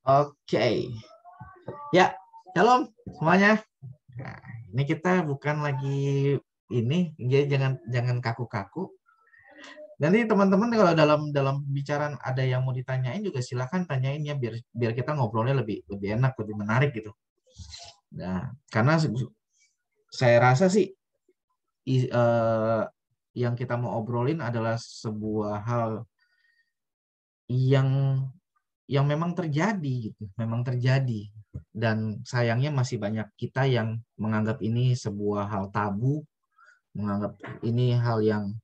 Oke, ya, shalom semuanya. Nah, ini kita bukan lagi ini, jadi jangan jangan kaku-kaku. Dan ini teman-teman kalau dalam dalam pembicaraan ada yang mau ditanyain juga silakan tanyain ya biar biar kita ngobrolnya lebih lebih enak, lebih menarik gitu. Nah, karena saya rasa sih yang kita mau obrolin adalah sebuah hal yang memang terjadi gitu, memang terjadi. Dan sayangnya masih banyak kita yang menganggap ini sebuah hal tabu, menganggap ini hal yang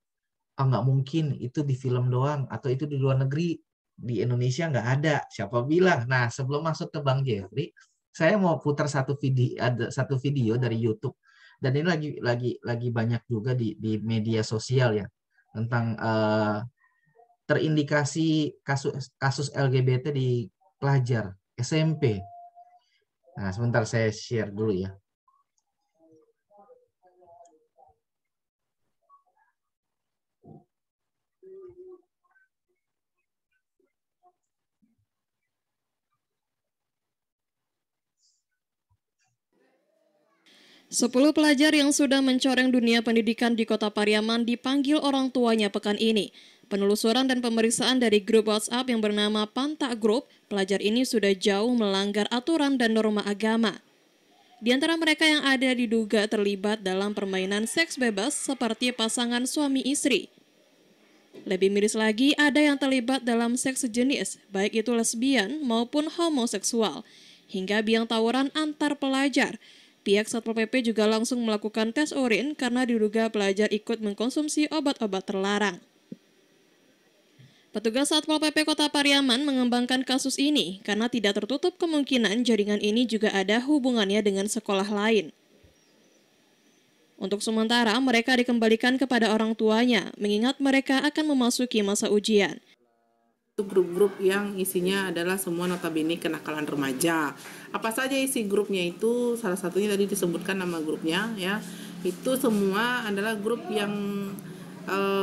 nggak mungkin itu di film doang atau itu di luar negeri, di Indonesia nggak ada. Siapa bilang? Nah, sebelum masuk ke Bang Jeffrey, saya mau putar satu video dari YouTube dan ini lagi banyak juga di media sosial ya tentang terindikasi kasus kasus LGBT di pelajar SMP. Nah, sebentar saya share dulu ya. Sepuluh pelajar yang sudah mencoreng dunia pendidikan di Kota Pariaman dipanggil orang tuanya pekan ini. Penelusuran dan pemeriksaan dari grup WhatsApp yang bernama Pantak Group, pelajar ini sudah jauh melanggar aturan dan norma agama. Di antara mereka yang ada diduga terlibat dalam permainan seks bebas seperti pasangan suami istri. Lebih miris lagi, ada yang terlibat dalam seks sejenis, baik itu lesbian maupun homoseksual, hingga biang tawuran antar pelajar. Pihak Satpol PP juga langsung melakukan tes urin karena diduga pelajar ikut mengkonsumsi obat-obat terlarang. Petugas Satpol PP Kota Pariaman mengembangkan kasus ini karena tidak tertutup kemungkinan jaringan ini juga ada hubungannya dengan sekolah lain. Untuk sementara, mereka dikembalikan kepada orang tuanya, mengingat mereka akan memasuki masa ujian. Itu grup-grup yang isinya adalah semua notabene kenakalan remaja. Apa saja isi grupnya itu, salah satunya tadi disebutkan nama grupnya ya. Itu semua adalah grup yang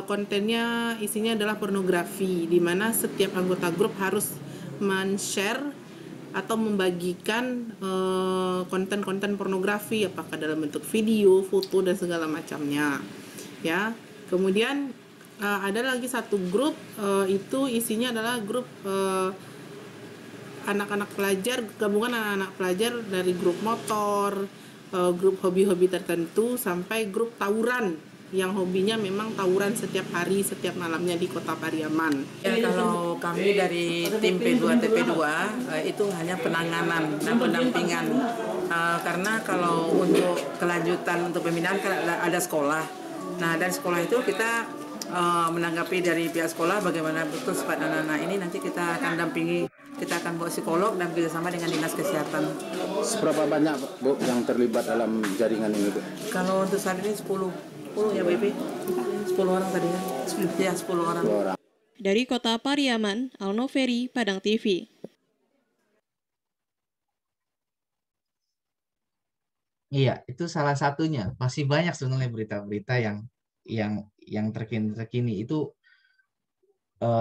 kontennya isinya adalah pornografi, di mana setiap anggota grup harus men-share atau membagikan konten-konten pornografi, apakah dalam bentuk video, foto dan segala macamnya. Ya. Kemudian ada lagi satu grup itu isinya adalah grup anak-anak pelajar, gabungan anak-anak pelajar dari grup motor, grup hobi-hobi tertentu sampai grup tawuran yang hobinya memang tawuran setiap hari, setiap malamnya di Kota Pariaman. Ya, kalau kami dari tim P2 TP2 itu hanya penanganan dan pendampingan. Karena kalau untuk kelanjutan untuk pembinaan kan ada sekolah. Nah, dari sekolah itu kita menanggapi dari pihak sekolah bagaimana betul sifat anak-anak ini, nanti kita akan dampingi, kita akan bawa psikolog dan bekerjasama dengan Dinas Kesehatan. Seberapa banyak Bu yang terlibat dalam jaringan ini Bu? Kalau untuk saat ini 10 ya BP, 10 orang tadi ya? Ya 10 orang. Dari Kota Pariaman, Alno Ferry, Padang TV. Iya, itu salah satunya. Masih banyak sebenarnya berita-berita yang terkini itu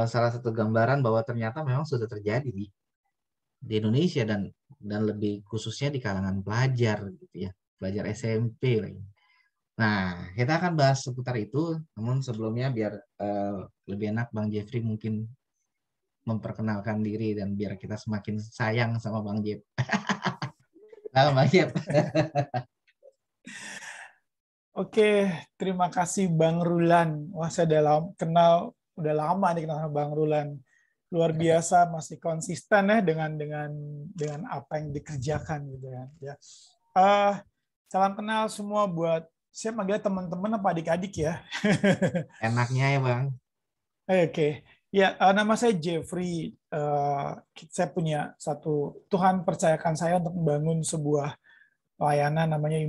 salah satu gambaran bahwa ternyata memang sudah terjadi di Indonesia dan lebih khususnya di kalangan pelajar gitu ya, pelajar SMP lagi. Nah, kita akan bahas seputar itu. Namun sebelumnya biar lebih enak Bang Jeffrey mungkin memperkenalkan diri dan biar kita semakin sayang sama Bang Jeff. Nah, Bang Jeff. Oke, terima kasih Bang Rulan. Wah, saya udah lama nih kenal sama Bang Rulan. Luar biasa, masih konsisten ya dengan apa yang dikerjakan gitu kan. Ya. Salam kenal semua buat saya manggil teman-teman apa adik-adik ya. Enaknya ya Bang. Oke. Ya, nama saya Jeffrey. Saya punya Tuhan percayakan saya untuk membangun sebuah layanan namanya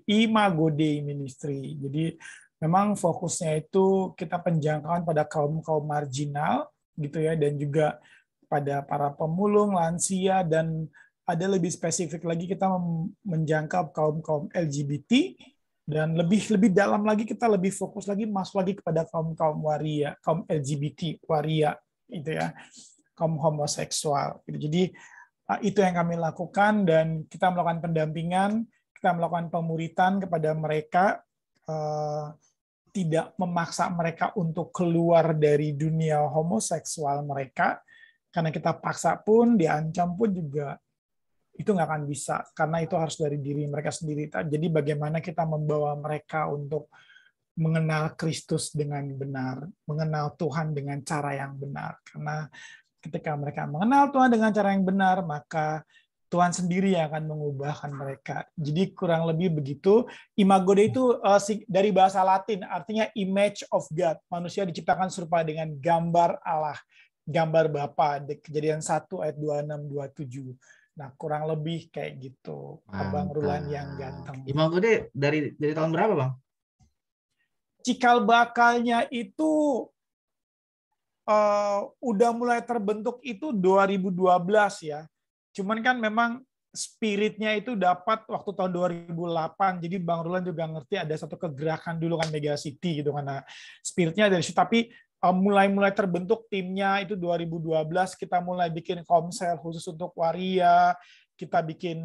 Imago Dei Ministry. Jadi memang fokusnya itu kita penjangkauan pada kaum-kaum marginal gitu ya, dan juga pada para pemulung, lansia, dan ada lebih spesifik lagi kita menjangkau kaum-kaum LGBT, dan lebih dalam lagi kita lebih fokus lagi masuk lagi kepada kaum-kaum waria, kaum LGBT waria gitu ya, kaum homoseksual. Jadi Itu yang kami lakukan, dan kita melakukan pendampingan, kita melakukan pemuritan kepada mereka, tidak memaksa mereka untuk keluar dari dunia homoseksual mereka, karena kita paksa pun, diancam pun juga itu nggak akan bisa, karena itu harus dari diri mereka sendiri. Jadi bagaimana kita membawa mereka untuk mengenal Kristus dengan benar, mengenal Tuhan dengan cara yang benar. Karena ketika mereka mengenal Tuhan dengan cara yang benar, maka Tuhan sendiri yang akan mengubahkan mereka. Jadi kurang lebih begitu. Imago Dei itu dari bahasa Latin, artinya image of God. Manusia diciptakan serupa dengan gambar Allah, gambar Bapa. Kejadian 1 ayat 26-27. Nah, kurang lebih kayak gitu. Abang Rulan yang ganteng. Imago Dei dari tahun berapa, Bang? Cikal bakalnya itu udah mulai terbentuk itu 2012 ya. Cuman kan memang spiritnya itu dapat waktu tahun 2008. Jadi Bang Rulan juga ngerti ada satu kegerakan dulu kan Mega City gitu, karena spiritnya dari situ. Tapi mulai terbentuk timnya itu 2012, kita mulai bikin komsel khusus untuk waria, kita bikin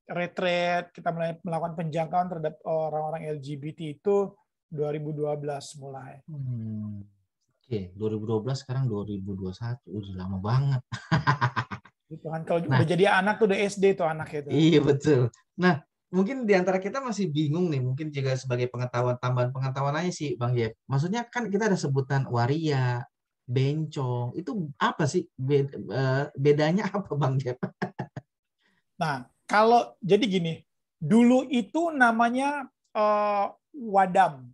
retreat, kita mulai melakukan penjangkauan terhadap orang-orang LGBT itu 2012 mulai. Oke, 2012 sekarang 2021, udah lama banget. Gitu kan, kalau udah jadi anak tuh udah SD tuh anaknya itu. Iya betul. Nah, mungkin di antara kita masih bingung nih, mungkin juga sebagai tambahan pengetahuan aja sih Bang Jeff. Maksudnya kan kita ada sebutan waria, bencong, itu apa sih bedanya apa Bang Jeff? Nah, kalau jadi gini, dulu itu namanya wadam.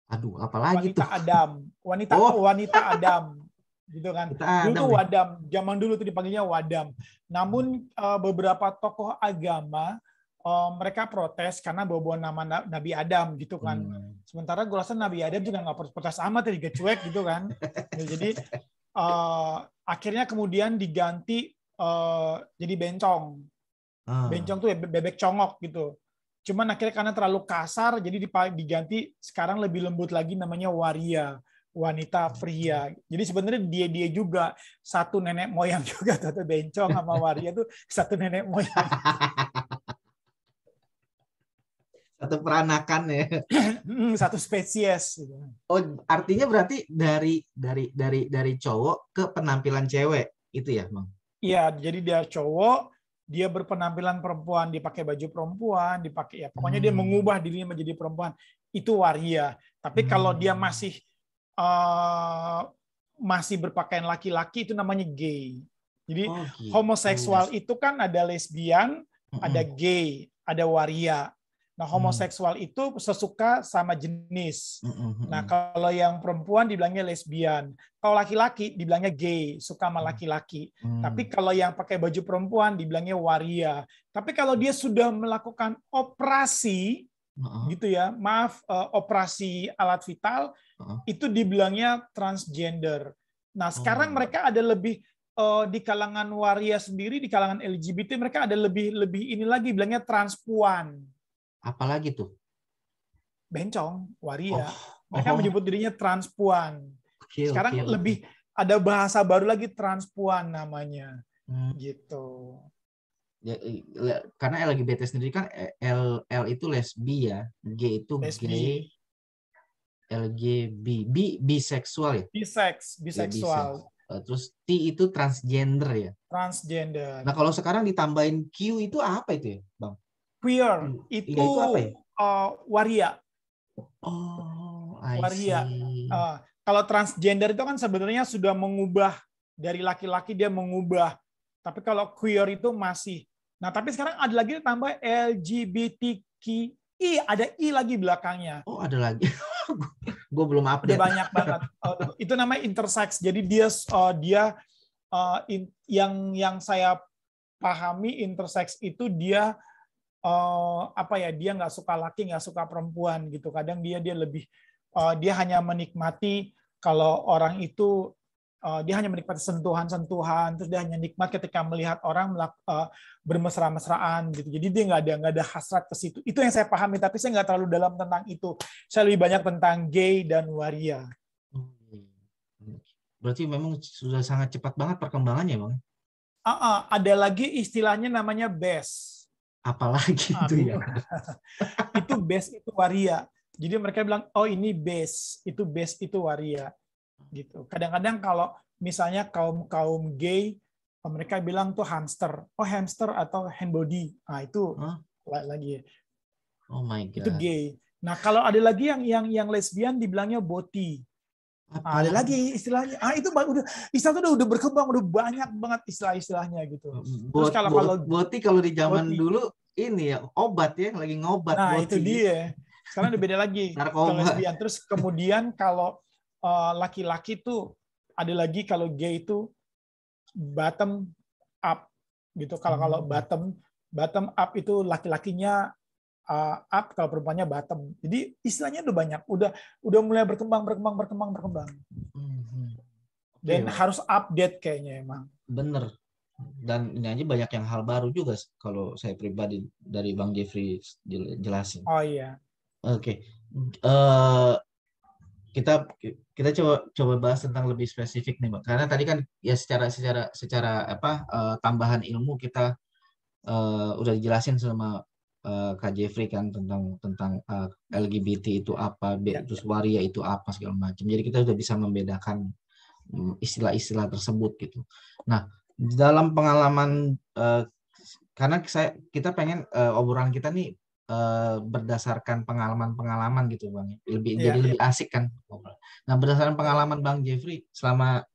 Aduh, apalagi wanita tuh? Adam, wanita Adam. Gitu kan. Dulu tuh wadam, zaman dulu tuh dipanggilnya wadam. Namun beberapa tokoh agama mereka protes karena bawa nama Nabi Adam gitu kan. Sementara gue rasa Nabi Adam juga nggak protes amat, juga cuek gitu kan. Jadi akhirnya kemudian diganti jadi bencong. Bencong tuh bebek congok gitu. Cuman akhirnya karena terlalu kasar, jadi diganti sekarang lebih lembut lagi namanya waria. Wanita pria. Jadi sebenarnya dia juga satu nenek moyang juga, satu bencong sama waria tuh satu nenek moyang. Satu peranakan ya. Satu spesies. Oh, artinya berarti dari cowok ke penampilan cewek itu ya, Bang? Iya, jadi dia cowok, dia berpenampilan perempuan, dipakai baju perempuan, dipakai ya pokoknya dia mengubah dirinya menjadi perempuan. Itu waria. Tapi kalau dia masih berpakaian laki-laki itu namanya gay. Jadi gitu. Homoseksual itu kan ada lesbian, ada gay, ada waria. Nah, homoseksual itu sesuka sama jenis. Nah, kalau yang perempuan dibilangnya lesbian. Kalau laki-laki dibilangnya gay, suka sama laki-laki. Tapi kalau yang pakai baju perempuan dibilangnya waria. Tapi kalau dia sudah melakukan operasi gitu ya, operasi alat vital, itu dibilangnya transgender. Nah, sekarang mereka ada lebih di kalangan waria sendiri, di kalangan LGBT mereka ada lebih ini lagi bilangnya transpuan. Apalagi tuh? Bencong, waria. Mereka menyebut dirinya transpuan. Sekarang lebih ada bahasa baru lagi, transpuan namanya. Gitu. Ya, karena LGBT sendiri kan L itu lesbi ya, G itu gay, LGBT biseksual ya? Biseksual. Ya, terus T itu transgender ya? Transgender. Nah, kalau sekarang ditambahin Q itu apa itu ya, Bang? Queer itu apa ya? Waria. Oh, waria. Kalau transgender itu kan sebenarnya sudah mengubah dari laki-laki, dia mengubah. Tapi kalau queer itu masih. Nah, tapi sekarang ada lagi tambah LGBTQI, ada I lagi belakangnya. Oh, ada lagi. Gue belum update. Udah banyak banget. Itu namanya intersex. Jadi dia yang saya pahami intersex itu dia dia nggak suka laki, nggak suka perempuan gitu. Kadang dia lebih dia hanya menikmati kalau orang itu dia hanya menikmati sentuhan-sentuhan, terus dia hanya nikmat ketika melihat orang bermesra-mesraan gitu. Jadi dia nggak ada hasrat ke situ. Itu yang saya pahami, tapi saya nggak terlalu dalam tentang itu. Saya lebih banyak tentang gay dan waria. Berarti memang sudah sangat cepat banget perkembangannya, Bang. Ada lagi istilahnya namanya bes. Apalagi itu ya. Itu bes itu waria. Jadi mereka bilang, oh ini bes itu waria. Gitu. Kadang-kadang kalau misalnya kaum gay, mereka bilang tuh hamster. Oh hamster atau handbody. Nah itu lagi. Oh my God. Itu gay. Nah kalau ada lagi yang lesbian dibilangnya boti. Nah, ada lagi istilahnya. Itu udah istilah udah berkembang, udah banyak banget istilah-istilahnya gitu. Terus kalau boti kalau di zaman dulu ini ya obat ya, lagi ngobat. Nah boti. itu dia. Sekarang udah beda lagi kalau lesbian. Terus kemudian kalau laki-laki tuh ada lagi, kalau gay itu bottom up gitu. Kalau bottom up itu laki-lakinya up, kalau perempuannya bottom. Jadi istilahnya udah banyak, udah mulai berkembang. Dan harus update kayaknya emang. Bener. Dan ini aja banyak yang hal baru juga kalau saya pribadi dari Bang Jeffrey jelasin. Oh iya. Oke. Kita coba bahas tentang lebih spesifik nih, Bang. Karena tadi kan ya secara tambahan ilmu kita udah dijelasin sama Kak Jeffrey kan tentang LGBT itu apa, terus waria itu apa segala macam. Jadi kita sudah bisa membedakan istilah-istilah tersebut gitu. Nah, dalam pengalaman karena kita pengen obrolan kita nih berdasarkan pengalaman gitu Bang. Jadi lebih asik kan. Nah, berdasarkan pengalaman Bang Jeffrey selama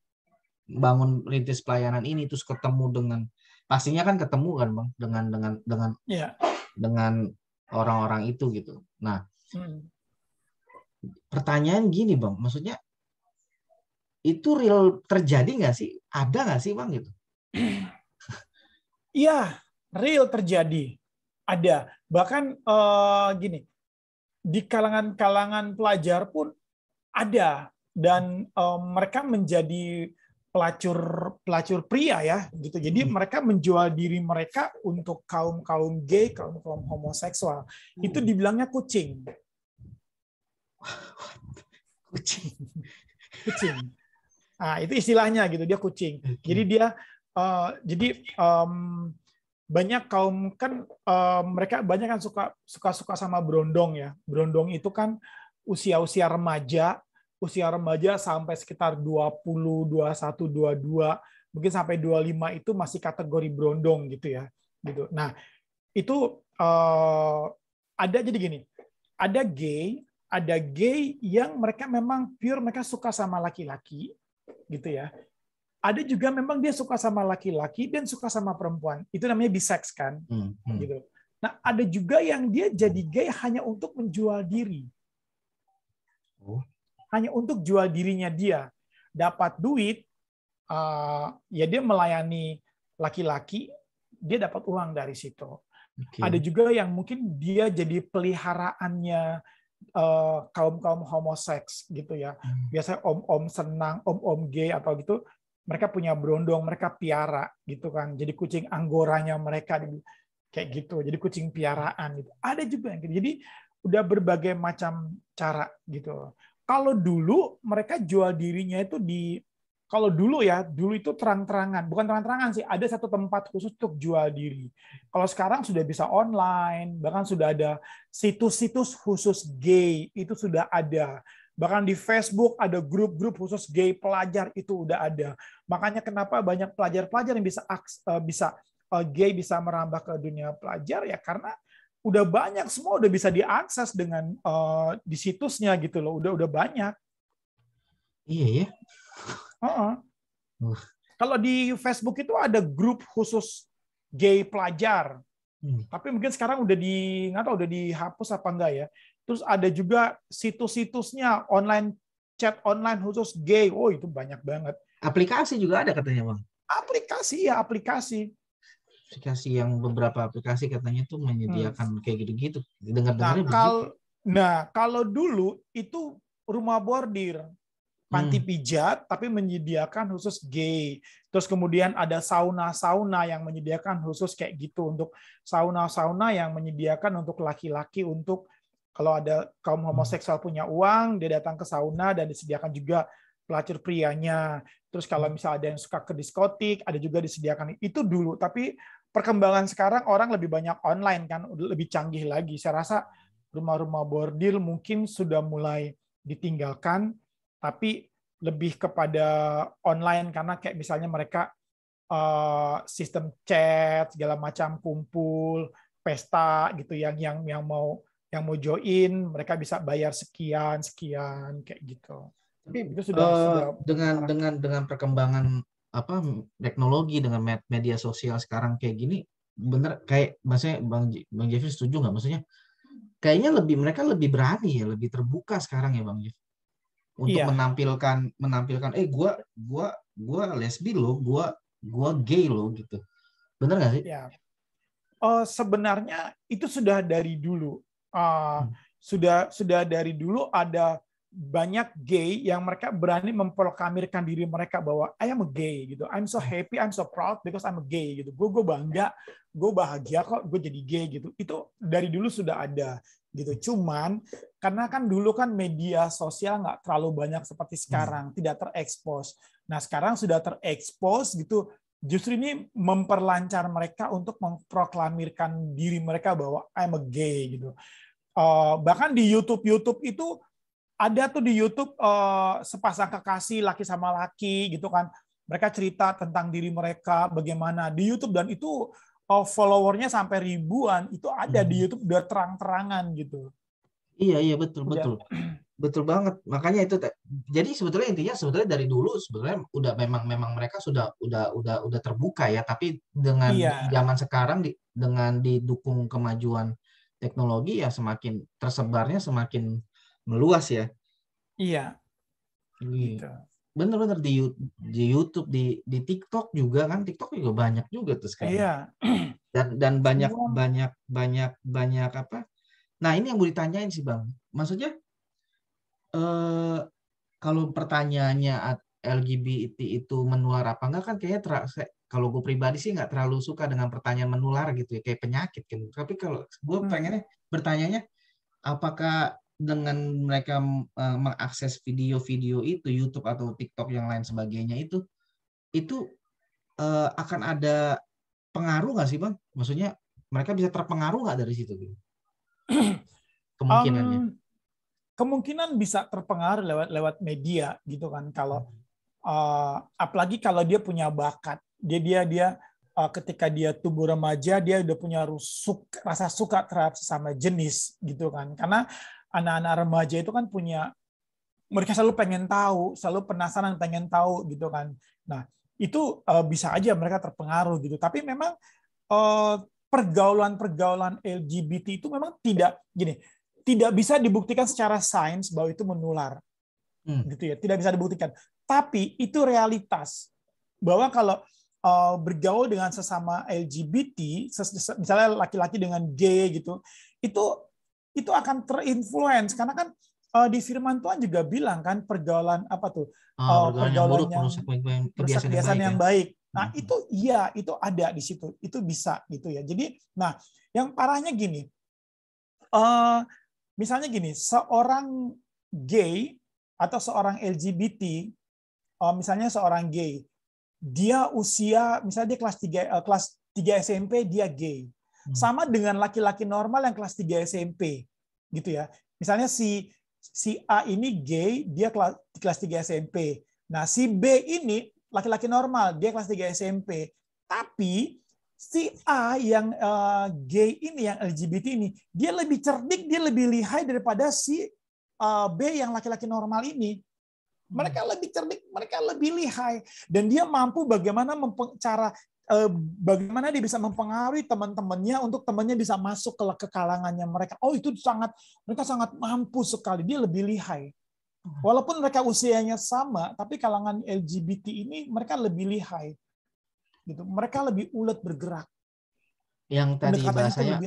bangun rintis pelayanan ini, terus pastinya kan ketemu kan Bang dengan orang-orang itu gitu. Nah, pertanyaan gini Bang, maksudnya itu real terjadi nggak sih? Ada nggak sih Bang gitu? Iya, real terjadi. Ada. Bahkan gini, di kalangan pelajar pun ada. Dan mereka menjadi pelacur pria ya, gitu. Jadi mereka menjual diri mereka untuk kaum gay, kaum homoseksual. Itu dibilangnya kucing. Kucing. Nah, itu istilahnya gitu, dia kucing. Jadi dia banyak kaum kan mereka banyak kan suka sama berondong ya. Berondong itu kan usia remaja sampai sekitar 20, 21, 22, mungkin sampai 25 itu masih kategori berondong gitu ya. Gitu. Nah, itu ada jadi gini. Ada gay yang mereka memang pure mereka suka sama laki-laki gitu ya. Ada juga memang dia suka sama laki-laki dan suka sama perempuan. Itu namanya bisex kan. Gitu. Nah, ada juga yang dia jadi gay hanya untuk menjual diri. Hanya untuk jual dirinya dia. Dapat duit, ya dia melayani laki-laki, dia dapat uang dari situ. Ada juga yang mungkin dia jadi peliharaannya kaum homoseks gitu ya. Biasanya om senang, om gay atau gitu, mereka punya berondong, mereka piara gitu kan. Jadi kucing anggoranya mereka kayak gitu. Jadi kucing piaraan gitu. Ada juga yang gitu. Jadi udah berbagai macam cara gitu. Kalau dulu mereka jual dirinya itu kalau dulu itu terang-terangan. Bukan terang-terangan sih, ada satu tempat khusus untuk jual diri. Kalau sekarang sudah bisa online, bahkan sudah ada situs-situs khusus gay, itu sudah ada. Bahkan di Facebook ada grup-grup khusus gay pelajar, itu udah ada. Makanya kenapa banyak pelajar-pelajar yang bisa gay bisa merambah ke dunia pelajar ya karena udah banyak, semua udah bisa diakses dengan di situsnya gitu loh, udah banyak. Iya ya. Kalau di Facebook itu ada grup khusus gay pelajar, tapi mungkin sekarang udah nggak tahu udah dihapus apa enggak ya. Terus ada juga situs-situsnya online, chat online khusus gay. Oh itu banyak banget. Aplikasi juga ada katanya Bang. Aplikasi. Aplikasi yang beberapa aplikasi katanya tuh menyediakan kayak gitu-gitu. Dengar-dengarnya begitu. Nah, kalau dulu itu rumah bordir, panti pijat, tapi menyediakan khusus gay. Terus kemudian ada sauna-sauna yang menyediakan khusus kayak gitu, untuk sauna-sauna yang menyediakan untuk laki-laki, untuk kalau ada kaum homoseksual punya uang, dia datang ke sauna dan disediakan juga pelacur prianya. Terus kalau misalnya ada yang suka ke diskotik, ada juga disediakan itu dulu. Tapi perkembangan sekarang orang lebih banyak online kan, lebih canggih lagi. Saya rasa rumah-rumah bordil mungkin sudah mulai ditinggalkan, tapi lebih kepada online karena kayak misalnya mereka sistem chat segala macam, kumpul, pesta gitu, yang mau join mereka bisa bayar sekian kayak gitu. Tapi Itu sudah dengan perkembangan teknologi, dengan media sosial sekarang kayak gini, bener kayak maksudnya Bang Jeffrey setuju nggak? Maksudnya kayaknya mereka lebih berani ya, lebih terbuka sekarang ya Bang Jeffrey untuk menampilkan gua lesbi loh, gua gay loh gitu. Bener nggak sih? Ya. Sebenarnya itu sudah dari dulu. Sudah dari dulu ada banyak gay yang mereka berani memproklamirkan diri mereka bahwa I am a gay gitu. I'm so happy, I'm so proud because I'm a gay gitu. Gue bangga, gue bahagia kok gue jadi gay gitu. Itu dari dulu sudah ada gitu. Cuman karena kan dulu kan media sosial nggak terlalu banyak seperti sekarang, tidak terekspos. Nah sekarang sudah terekspos gitu. Justru ini memperlancar mereka untuk memproklamirkan diri mereka bahwa I'm a gay gitu. Bahkan di YouTube itu ada tuh di YouTube sepasang kekasih laki sama laki gitu kan. Mereka cerita tentang diri mereka bagaimana di YouTube, dan itu followernya sampai ribuan. Itu ada di YouTube udah terang-terangan gitu. Iya betul banget. Makanya itu jadi sebetulnya intinya dari dulu sebetulnya udah memang mereka sudah terbuka ya, tapi dengan zaman sekarang dengan didukung kemajuan teknologi ya semakin tersebarnya semakin meluas ya. Iya. Gitu. Bener-bener di YouTube, di TikTok juga kan, TikTok juga banyak juga tuh sekarang. Iya. Dan banyak apa? Nah ini yang mau ditanyain sih Bang. Maksudnya kalau pertanyaannya LGBT itu menular apa enggak kan kayaknya kalau gue pribadi sih nggak terlalu suka dengan pertanyaan menular gitu ya, kayak penyakit kan. Tapi kalau gue pengennya bertanyanya apakah dengan mereka mengakses video-video itu YouTube atau TikTok yang lain sebagainya itu akan ada pengaruh nggak sih Bang? Maksudnya mereka bisa terpengaruh nggak dari situ gitu? Kemungkinannya. Kemungkinan bisa terpengaruh lewat media gitu kan, kalau apalagi kalau dia punya bakat, dia ketika dia tumbuh remaja dia udah punya rasa suka terhadap sesama jenis gitu kan, karena anak-anak remaja itu kan mereka selalu pengen tahu, selalu penasaran pengen tahu gitu kan. Nah itu bisa aja mereka terpengaruh gitu, tapi memang pergaulan LGBT itu memang tidak bisa dibuktikan secara sains bahwa itu menular, gitu ya. Tidak bisa dibuktikan. Tapi itu realitas bahwa kalau bergaul dengan sesama LGBT, misalnya laki-laki dengan gay gitu, itu akan terinfluence karena kan di Firman Tuhan juga bilang kan pergaulan apa tuh? Pergaulan yang merusak kebiasaan yang baik. Nah itu ada di situ, itu bisa gitu ya. Jadi, nah yang parahnya gini. Misalnya gini, seorang gay atau seorang LGBT, misalnya seorang gay, dia usia, misalnya dia kelas 3 SMP, dia gay. Sama dengan laki-laki normal yang kelas 3 SMP. Gitu ya. Misalnya si A ini gay, dia kelas 3 SMP. Nah, si B ini laki-laki normal, dia kelas 3 SMP. Tapi si A yang gay ini, yang LGBT ini, dia lebih cerdik, dia lebih lihai daripada si B yang laki-laki normal ini. Mereka lebih cerdik, mereka lebih lihai, dan dia mampu bagaimana dia bisa mempengaruhi teman-temannya untuk temannya bisa masuk ke kalangannya mereka. Oh itu mereka sangat mampu sekali, dia lebih lihai. Walaupun mereka usianya sama, tapi kalangan LGBT ini mereka lebih lihai. Gitu. Mereka lebih ulet bergerak. Yang tadi bahasanya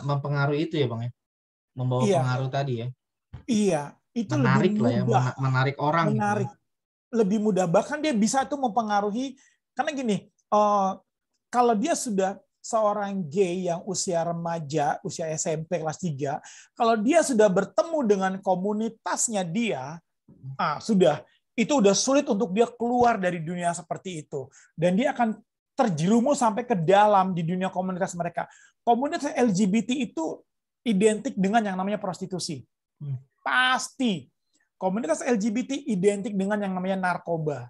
mempengaruhi itu ya Bang ya? Membawa pengaruh tadi ya? Iya. Itu menarik lebih mudah. Lah ya, menarik orang. Menarik. Gitu. Lebih mudah. Bahkan dia bisa tuh mempengaruhi, karena gini, kalau dia sudah seorang gay yang usia remaja, usia SMP kelas 3, kalau dia sudah bertemu dengan komunitasnya dia, sudah. itu udah sulit untuk dia keluar dari dunia seperti itu. Dan dia akan terjerumus sampai ke dalam di dunia komunitas mereka. Komunitas LGBT itu identik dengan yang namanya prostitusi. Pasti. Komunitas LGBT identik dengan yang namanya narkoba.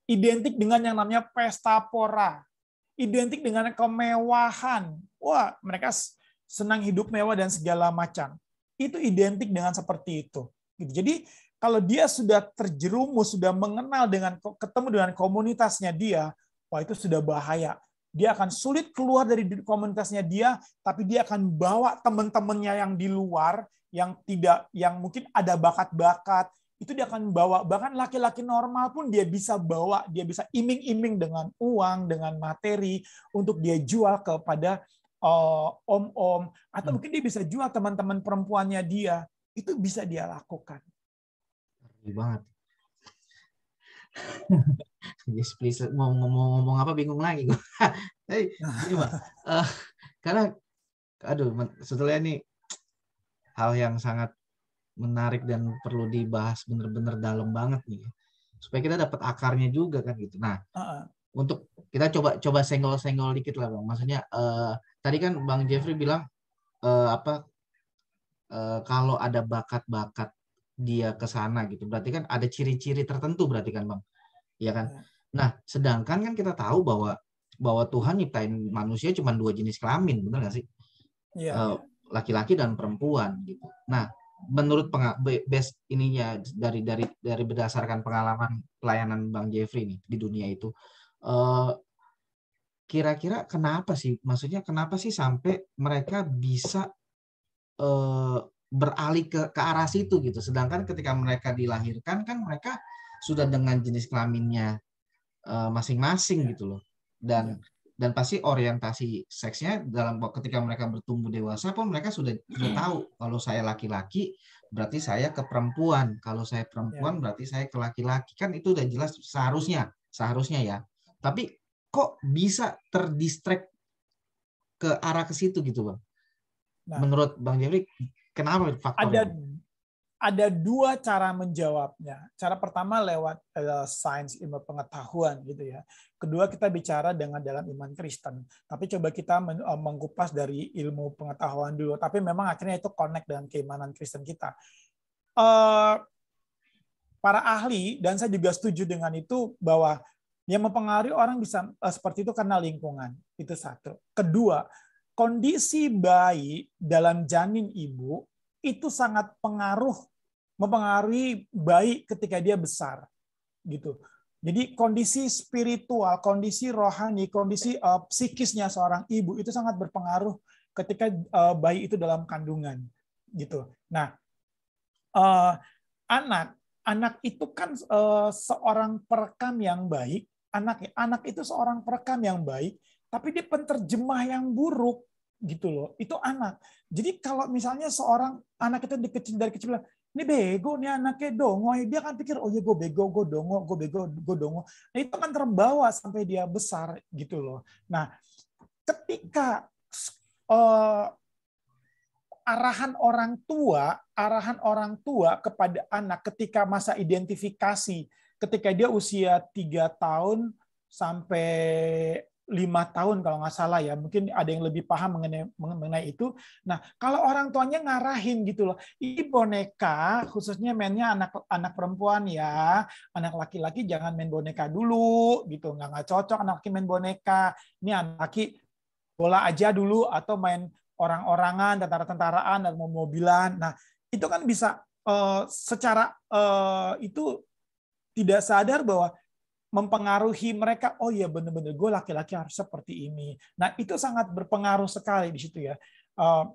Identik dengan yang namanya pesta pora. Identik dengan kemewahan. Wah, mereka senang hidup mewah dan segala macam. Itu identik dengan seperti itu. Jadi kalau dia sudah terjerumus, sudah mengenal ketemu dengan komunitasnya dia, wah itu sudah bahaya. Dia akan sulit keluar dari komunitasnya dia, tapi dia akan bawa teman-temannya yang di luar, yang mungkin ada bakat-bakat, itu dia akan bawa. Bahkan laki-laki normal pun dia bisa bawa, dia bisa iming-iming dengan uang, dengan materi untuk dia jual kepada om-om, atau mungkin dia bisa jual teman-teman perempuannya dia. Itu bisa dia lakukan. Banget. Yes, please. Mau ngomong apa bingung lagi gue. Hey, karena sebetulnya ini hal yang sangat menarik dan perlu dibahas benar-benar dalam banget nih, supaya kita dapat akarnya juga kan gitu. Nah, untuk kita coba senggol-senggol dikit lah Bang. Maksudnya tadi kan Bang Jeffrey bilang kalau ada bakat-bakat dia ke sana gitu, berarti kan ada ciri-ciri tertentu berarti kan Bang, ya kan? Nah, sedangkan kan kita tahu bahwa Tuhan nyiptain manusia cuma 2 jenis kelamin, benar nggak sih? Laki-laki dan perempuan gitu. Nah, menurut best ininya dari berdasarkan pengalaman pelayanan Bang Jeffrey nih di dunia itu, kira-kira kenapa sih? Maksudnya kenapa sih sampai mereka bisa beralih ke arah situ gitu. Sedangkan ketika mereka dilahirkan kan mereka sudah dengan jenis kelaminnya masing-masing gitu loh. Dan pasti orientasi seksnya ketika mereka bertumbuh dewasa pun mereka sudah tahu, kalau saya laki-laki berarti saya ke perempuan, kalau saya perempuan berarti saya ke laki-laki, kan itu udah jelas seharusnya ya. Tapi kok bisa terdistract ke arah ke situ gitu Bang? Nah, menurut Bang Jeffrey, kenapa faktornya? Ada 2 cara menjawabnya. Cara pertama lewat sains ilmu pengetahuan gitu ya. Kedua kita bicara dalam iman Kristen. Tapi coba kita mengkupas dari ilmu pengetahuan dulu. Tapi memang akhirnya itu connect dengan keimanan Kristen kita. Para ahli, dan saya juga setuju dengan itu, bahwa yang mempengaruhi orang bisa seperti itu karena lingkungan. Itu satu. Kedua, kondisi bayi dalam janin ibu itu sangat mempengaruhi bayi ketika dia besar, gitu. Jadi kondisi spiritual, kondisi rohani, kondisi psikisnya seorang ibu itu sangat berpengaruh ketika bayi itu dalam kandungan, gitu. Nah, anak itu kan seorang perekam yang baik, anak itu seorang perekam yang baik, tapi dia penerjemah yang buruk, gitu loh. Itu anak. Jadi kalau misalnya seorang anak itu dari kecil ini bego nih anaknya, dongo, dia kan pikir oh ya gue bego, gue dongo, gue bego, gue dongo. Nah itu kan terbawa sampai dia besar gitu loh. Nah ketika arahan orang tua kepada anak ketika masa identifikasi, ketika dia usia 3 tahun sampai 5 tahun kalau nggak salah ya, mungkin ada yang lebih paham mengenai itu. Nah, kalau orang tuanya ngarahin gitu loh, ini boneka khususnya mainnya anak perempuan ya, anak laki-laki jangan main boneka dulu gitu, nggak cocok anak laki main boneka, ini anak laki bola aja dulu atau main orang-orangan, tentara-tentaraan dan mobilan. Nah, itu kan bisa secara itu tidak sadar bahwa mempengaruhi mereka, oh ya benar-benar gue laki-laki harus seperti ini. Nah itu sangat berpengaruh sekali di situ ya.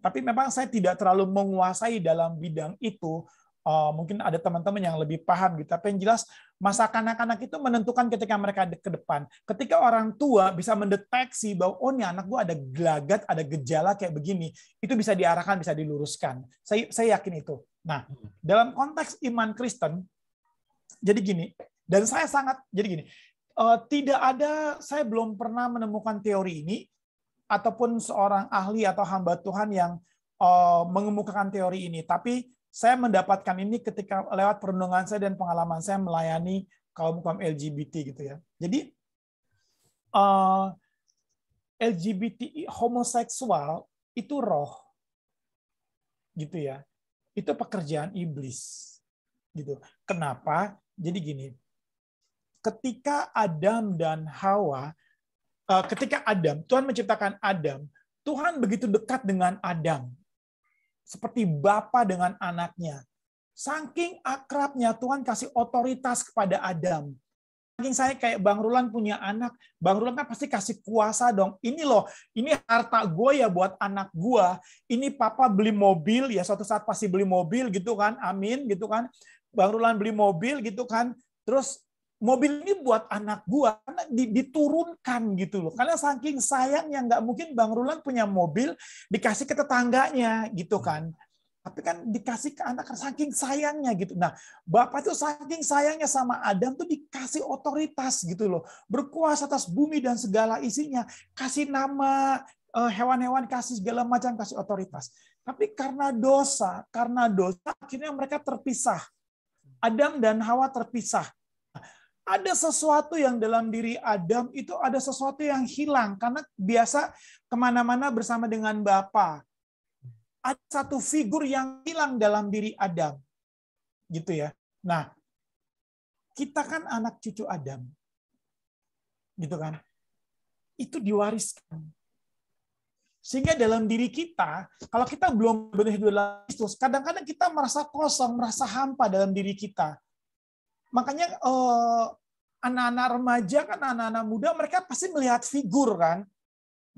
Tapi memang saya tidak terlalu menguasai dalam bidang itu. Mungkin ada teman-teman yang lebih paham gitu. Tapi yang jelas masa kanak-kanak itu menentukan ketika mereka ke depan. Ketika orang tua bisa mendeteksi bahwa oh nih anak gue ada gelagat, ada gejala kayak begini, itu bisa diarahkan, bisa diluruskan. Saya yakin itu. Nah dalam konteks iman Kristen, jadi gini. Dan saya jadi gini, saya belum pernah menemukan teori ini, ataupun seorang ahli atau hamba Tuhan yang mengemukakan teori ini. Tapi Saya mendapatkan ini ketika lewat perenungan saya dan pengalaman saya melayani kaum LGBT gitu ya. Jadi LGBT homoseksual itu roh, gitu ya. Itu pekerjaan iblis, gitu. Kenapa? Jadi gini, ketika Adam dan Hawa, Tuhan menciptakan Adam, Tuhan begitu dekat dengan Adam, seperti bapa dengan anaknya. Saking akrabnya Tuhan kasih otoritas kepada Adam. Saking saya kayak Bang Rulan punya anak, Bang Rulan kan pasti kasih kuasa dong. Ini loh, ini harta gue ya buat anak gue. Ini papa beli mobil, ya suatu saat pasti beli mobil gitu kan, amin gitu kan. Bang Rulan beli mobil gitu kan, terus mobil ini buat anak gue, karena diturunkan gitu loh. Karena saking sayangnya, nggak mungkin Bang Rulan punya mobil dikasih ke tetangganya gitu kan. Tapi kan dikasih ke anak saking sayangnya gitu. Nah, Bapak tuh saking sayangnya sama Adam tuh dikasih otoritas gitu loh. Berkuasa atas bumi dan segala isinya. Kasih nama hewan-hewan, kasih segala macam, kasih otoritas. Tapi karena dosa akhirnya mereka terpisah. Adam dan Hawa terpisah. Ada sesuatu yang dalam diri Adam itu ada sesuatu yang hilang. Karena biasa kemana-mana bersama dengan Bapa. Ada satu figur yang hilang dalam diri Adam. Gitu ya. Nah, kita kan anak cucu Adam. Gitu kan. Itu diwariskan. Sehingga dalam diri kita, kalau kita belum benar dalam Kristus, kadang-kadang kita merasa kosong, merasa hampa dalam diri kita. Makanya anak-anak remaja kan, anak-anak muda, mereka pasti melihat figur kan.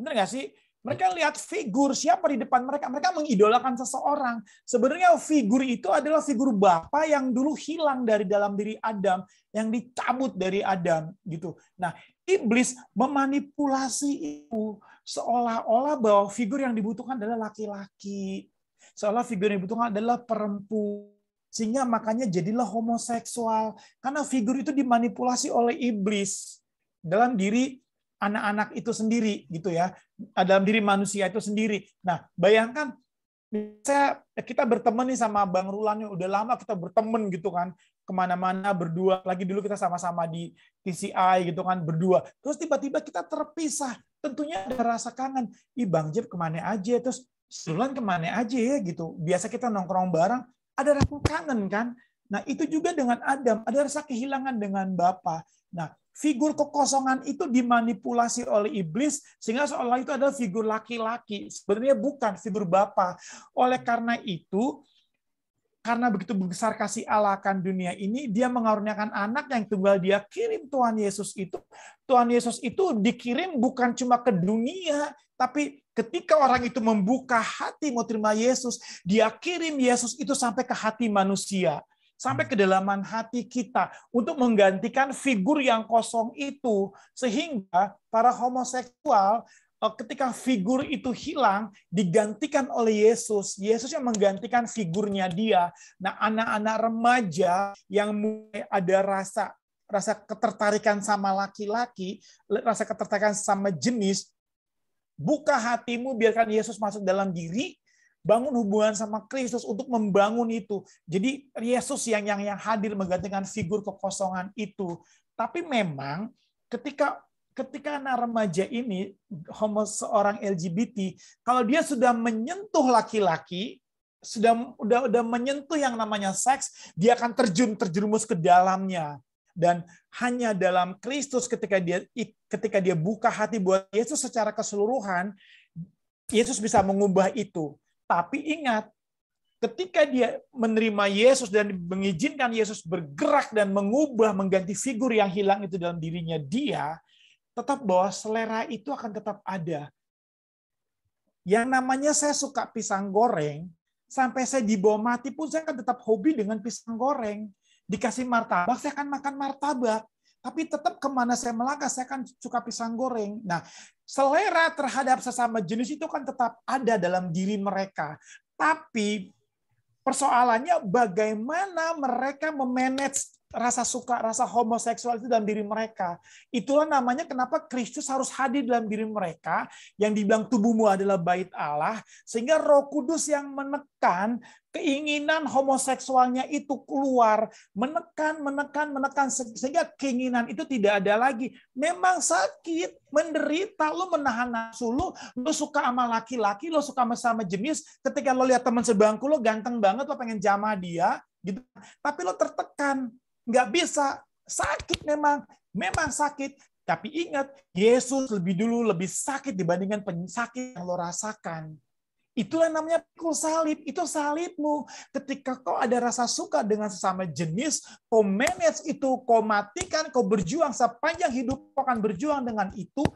Benar nggak sih? Mereka lihat figur siapa di depan mereka. Mereka mengidolakan seseorang. Sebenarnya figur itu adalah figur Bapa yang dulu hilang dari dalam diri Adam, yang dicabut dari Adam gitu. Nah, iblis memanipulasi itu seolah-olah bahwa figur yang dibutuhkan adalah laki-laki. Seolah figur yang dibutuhkan adalah perempuan. Sehingga makanya jadilah homoseksual. Karena figur itu dimanipulasi oleh iblis dalam diri anak-anak itu sendiri gitu ya, dalam diri manusia itu sendiri. Nah, bayangkan kita berteman nih sama Bang Rulan, udah lama kita berteman gitu kan, kemana-mana berdua. Lagi dulu kita sama-sama di TCI gitu kan, berdua. Terus tiba-tiba kita terpisah. Tentunya ada rasa kangen. Ih, Bang Jeb kemana aja? Terus Rulan kemana aja ya gitu. Biasa kita nongkrong bareng, ada rasa kangen kan. Nah, itu juga dengan Adam, ada rasa kehilangan dengan Bapa. Nah, figur kekosongan itu dimanipulasi oleh iblis sehingga seolah itu adalah figur laki-laki. Sebenarnya bukan figur Bapa. Oleh karena itu, karena begitu besar kasih Allah akan dunia ini, dia mengaruniakan anak yang tunggal dia kirim Tuhan Yesus itu. Tuhan Yesus itu dikirim bukan cuma ke dunia, tapi ketika orang itu membuka hati mau terima Yesus, dia kirim Yesus itu sampai ke hati manusia. Sampai kedalaman hati kita untuk menggantikan figur yang kosong itu. Sehingga para homoseksual ketika figur itu hilang digantikan oleh Yesus. Yesus yang menggantikan figurnya dia. Nah, anak-anak remaja yang mulai ada rasa ketertarikan sama laki-laki, rasa ketertarikan sama jenis, buka hatimu, biarkan Yesus masuk dalam diri. Bangun hubungan sama Kristus untuk membangun itu. Jadi Yesus yang hadir menggantikan figur kekosongan itu. Tapi memang ketika anak remaja ini seorang LGBT, kalau dia sudah menyentuh laki-laki, udah menyentuh yang namanya seks, dia akan terjerumus ke dalamnya. Dan hanya dalam Kristus ketika dia buka hati buat Yesus secara keseluruhan, Yesus bisa mengubah itu. Tapi ingat, ketika dia menerima Yesus dan mengizinkan Yesus bergerak dan mengubah, mengganti figur yang hilang itu dalam dirinya dia, tetap bahwa selera itu akan tetap ada. Yang namanya saya suka pisang goreng, sampai saya dibawa mati pun saya akan tetap hobi dengan pisang goreng. Dikasih martabak, saya akan makan martabak. Tapi tetap kemana saya melangkah, saya akan suka pisang goreng. Nah, selera terhadap sesama jenis itu kan tetap ada dalam diri mereka. Tapi persoalannya bagaimana mereka memanage rasa suka, rasa homoseksual itu dalam diri mereka. Itulah namanya kenapa Kristus harus hadir dalam diri mereka, yang dibilang tubuhmu adalah bait Allah, sehingga Roh Kudus yang menekan keinginan homoseksualnya itu keluar, menekan, sehingga keinginan itu tidak ada lagi. Memang sakit, menderita, lo menahan nafsu lo suka sama laki-laki, lo suka sama jenis, ketika lo lihat teman sebangku lo ganteng banget, lo pengen jamah dia, gitu. Tapi lo tertekan, nggak bisa, sakit memang sakit. Tapi ingat, Yesus lebih dulu lebih sakit dibandingkan penyakit yang lo rasakan. Itulah namanya pikul salib, itu salibmu. Ketika kau ada rasa suka dengan sesama jenis, kau manage itu, kau matikan, kau berjuang sepanjang hidup, kau akan berjuang dengan itu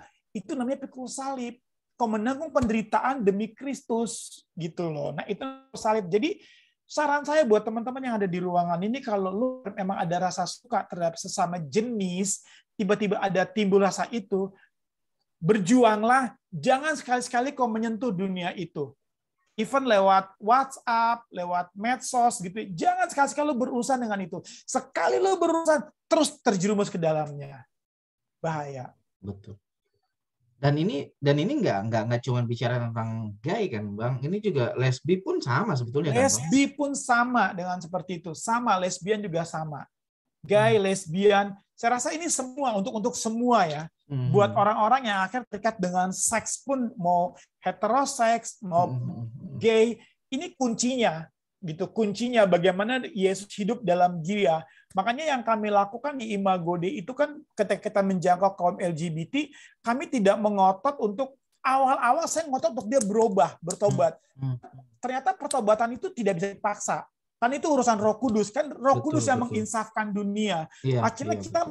namanya pikul salib. Kau menanggung penderitaan demi Kristus, gitu loh. Nah, itu salib. Jadi, saran saya buat teman-teman yang ada di ruangan ini, kalau lu memang ada rasa suka terhadap sesama jenis, tiba-tiba ada timbul rasa itu, berjuanglah, jangan sekali-sekali kau menyentuh dunia itu. Even lewat WhatsApp, lewat medsos gitu. Jangan sekali-sekali lu berurusan dengan itu. Sekali lu berurusan, terus terjerumus ke dalamnya. Bahaya. Betul. Dan ini nggak cuma bicara tentang gay kan, Bang. Ini juga lesbi pun sama sebetulnya kan, Bang? Lesbi pun sama dengan seperti itu. Sama, lesbian juga sama. Gay, lesbian, saya rasa ini semua untuk semua ya. Buat orang-orang yang akhirnya terikat dengan seks pun, mau heteroseks, mau gay, ini kuncinya gitu. Kuncinya bagaimana Yesus hidup dalam dia. Makanya yang kami lakukan di Imago Dei itu kan ketika kita menjangkau kaum LGBT, kami tidak mengotot untuk awal-awal, saya ngotot untuk dia berubah, bertobat. Ternyata pertobatan itu tidak bisa dipaksa. Kan itu urusan Roh Kudus, kan Roh Kudus yang menginsafkan dunia. Akhirnya kita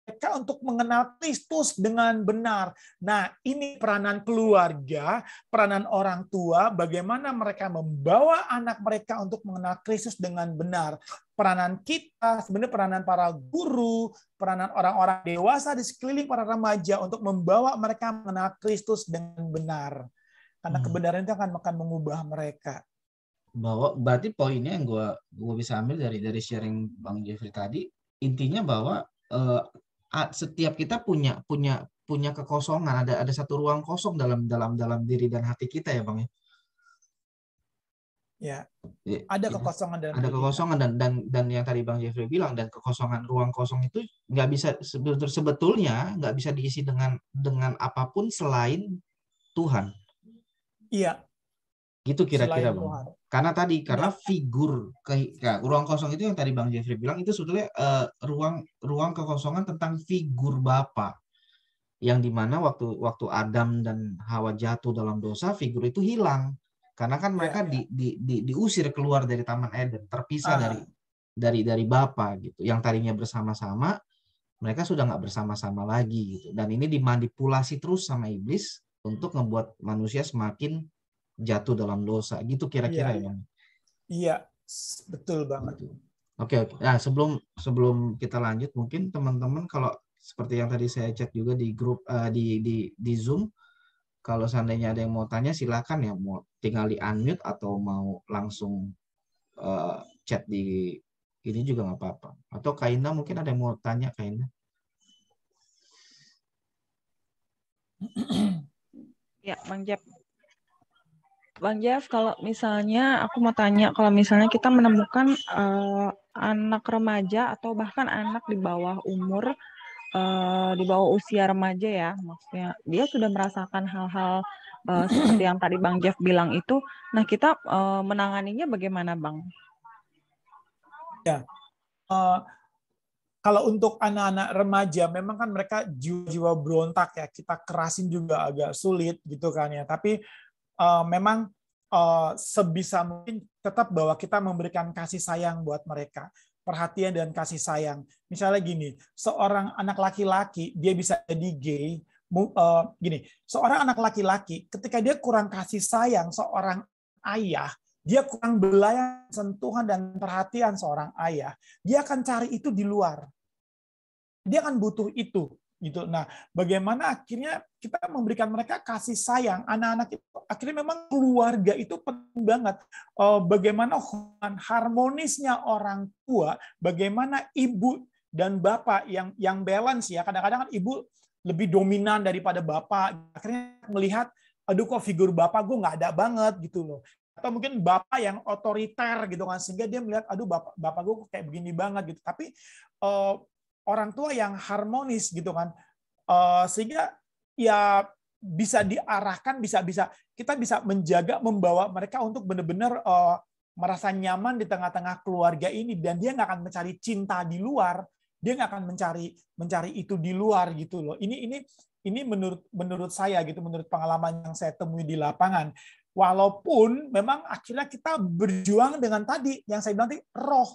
mereka untuk mengenal Kristus dengan benar. Nah, ini peranan keluarga, peranan orang tua, bagaimana mereka membawa anak mereka untuk mengenal Kristus dengan benar. Peranan kita, sebenarnya peranan para guru, peranan orang-orang dewasa di sekeliling para remaja untuk membawa mereka mengenal Kristus dengan benar. Karena kebenaran itu akan mengubah mereka. Berarti poinnya yang gue bisa ambil dari sharing Bang Jeffrey tadi, intinya bahwa setiap kita punya kekosongan, ada satu ruang kosong dalam diri dan hati kita ya, Bang. Ya, ada kekosongan dalam ada kekosongan dan yang tadi Bang Jeffrey bilang, dan kekosongan, ruang kosong itu nggak bisa sebetulnya nggak bisa diisi dengan apapun selain Tuhan. Iya. Gitu kira-kira, Bang. Karena figur ruang kosong itu yang tadi Bang Jeffrey bilang itu sebetulnya ruang kekosongan tentang figur Bapa, yang dimana waktu Adam dan Hawa jatuh dalam dosa, figur itu hilang karena kan mereka diusir keluar dari Taman Eden, terpisah dari Bapa gitu. Yang tadinya bersama-sama, mereka sudah nggak bersama-sama lagi gitu. Dan ini dimanipulasi terus sama iblis untuk ngebuat manusia semakin jatuh dalam dosa, gitu kira-kira ya, Bang? Iya, betul banget. Oke. Nah, sebelum kita lanjut, mungkin teman-teman kalau seperti yang tadi saya chat juga di grup di Zoom, kalau seandainya ada yang mau tanya silakan ya, mau tinggal di unmute atau mau langsung chat di ini juga nggak apa-apa. Atau Kak Indah mungkin ada yang mau tanya, Kak Indah? Ya, Bang Jeff, kalau misalnya aku mau tanya, kalau misalnya kita menemukan anak remaja atau bahkan anak di bawah umur, di bawah usia remaja ya, maksudnya dia sudah merasakan hal-hal seperti yang tadi Bang Jeff bilang itu, nah kita menanganinya bagaimana, Bang? Ya, kalau untuk anak-anak remaja, memang kan mereka jiwa-jiwa berontak ya, kita kerasin juga agak sulit gitu kan ya, tapi memang sebisa mungkin tetap bahwa kita memberikan kasih sayang buat mereka, perhatian dan kasih sayang. Misalnya gini, seorang anak laki-laki dia bisa jadi gay. Seorang anak laki-laki ketika dia kurang kasih sayang seorang ayah, dia kurang belayan sentuhan dan perhatian seorang ayah, dia akan cari itu di luar. Dia akan butuh itu. gitu. Nah, bagaimana akhirnya kita memberikan mereka kasih sayang. Anak-anak itu akhirnya memang keluarga itu penting banget. Bagaimana hubungan harmonisnya orang tua, bagaimana ibu dan bapak yang balance ya. Kadang-kadang kan ibu lebih dominan daripada bapak. Akhirnya melihat, aduh kok figur bapak gue nggak ada banget gitu loh. Atau mungkin bapak yang otoriter gitu kan, sehingga dia melihat, aduh bapak gue kayak begini banget gitu. Tapi orang tua yang harmonis gitu kan, sehingga ya bisa diarahkan, kita bisa menjaga, membawa mereka untuk benar-benar merasa nyaman di tengah-tengah keluarga ini, dan dia nggak akan mencari cinta di luar, dia nggak akan mencari itu di luar gitu loh. Ini menurut saya gitu, menurut pengalaman yang saya temui di lapangan. Walaupun memang akhirnya kita berjuang dengan tadi yang saya bilang tadi, roh.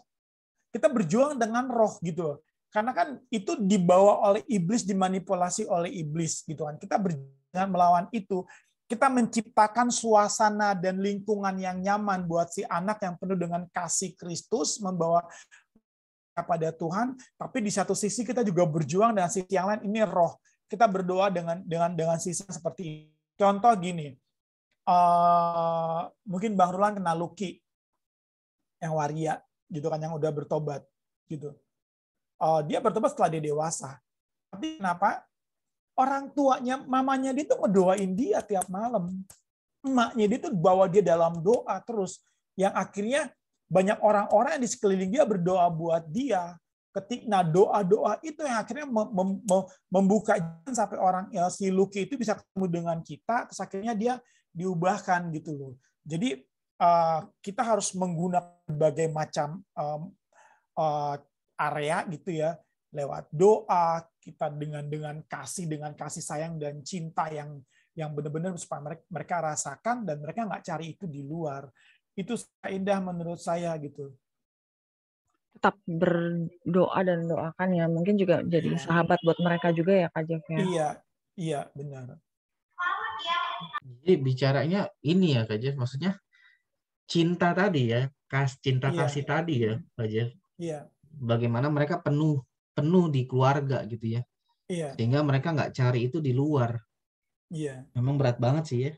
Kita berjuang dengan roh gitu loh. Karena kan itu dibawa oleh iblis, dimanipulasi oleh iblis gitu kan. Kita berjuang melawan itu. Kita menciptakan suasana dan lingkungan yang nyaman buat si anak yang penuh dengan kasih Kristus, membawa kepada Tuhan. Tapi di satu sisi kita juga berjuang dengan sisi yang lain, ini roh. Kita berdoa dengan sisi seperti ini. Contoh gini, mungkin Bang Rulan kenal Lucky yang waria gitu kan, yang udah bertobat gitu. Dia bertobat setelah dia dewasa. Tapi kenapa? Orang tuanya, mamanya dia tuh ngedoain dia tiap malam. Emaknya dia tuh bawa dia dalam doa terus. Yang akhirnya banyak orang-orang yang di sekeliling dia berdoa buat dia. Nah, doa-doa itu yang akhirnya membuka jalan sampai orang si Lucky itu bisa ketemu dengan kita, terus akhirnya dia diubahkan gitu loh. Jadi kita harus menggunakan berbagai macam area gitu ya, lewat doa kita dengan kasih sayang dan cinta yang benar-benar supaya mereka rasakan, dan mereka nggak cari itu di luar. Itu indah menurut saya gitu. Tetap berdoa dan doakan ya, mungkin juga jadi sahabat buat mereka juga ya Kak Jeff ya. Iya benar. Jadi bicaranya ini ya Kak Jeff, maksudnya cinta tadi ya, cinta kasih tadi ya Kak Jeff. Iya. Bagaimana mereka penuh di keluarga gitu ya. Iya. Sehingga mereka nggak cari itu di luar. Iya. Memang berat banget sih ya.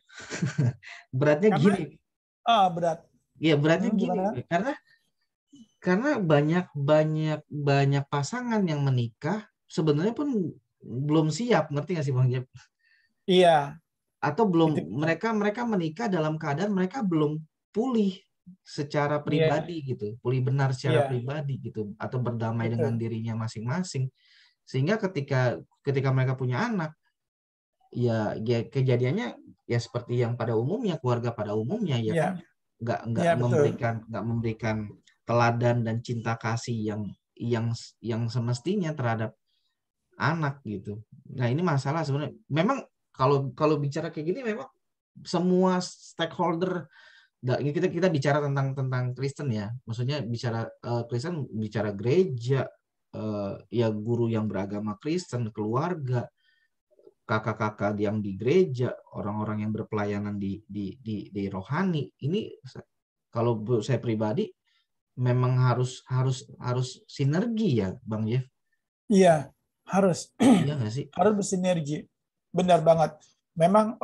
Beratnya gini. Berat. Iya, beratnya gini. Karena banyak pasangan yang menikah sebenarnya pun belum siap, ngerti nggak sih Bang Jeb? Iya. Atau belum, mereka menikah dalam keadaan mereka belum pulih secara pribadi gitu, pulih benar secara pribadi gitu, atau berdamai dengan dirinya masing-masing. Sehingga ketika mereka punya anak, ya kejadiannya ya seperti yang pada umumnya, keluarga pada umumnya ya kan, nggak memberikan teladan dan cinta kasih yang semestinya terhadap anak gitu. Nah, ini masalah sebenarnya. Memang kalau bicara kayak gini, memang semua stakeholder, kita bicara tentang Kristen ya, maksudnya bicara Kristen, bicara gereja, ya guru yang beragama Kristen, keluarga, kakak-kakak yang di gereja, orang-orang yang berpelayanan di rohani. Ini kalau saya pribadi memang harus sinergi ya Bang Jeff. Iya, harus. Iya nggak sih? Harus bersinergi. Benar banget. Memang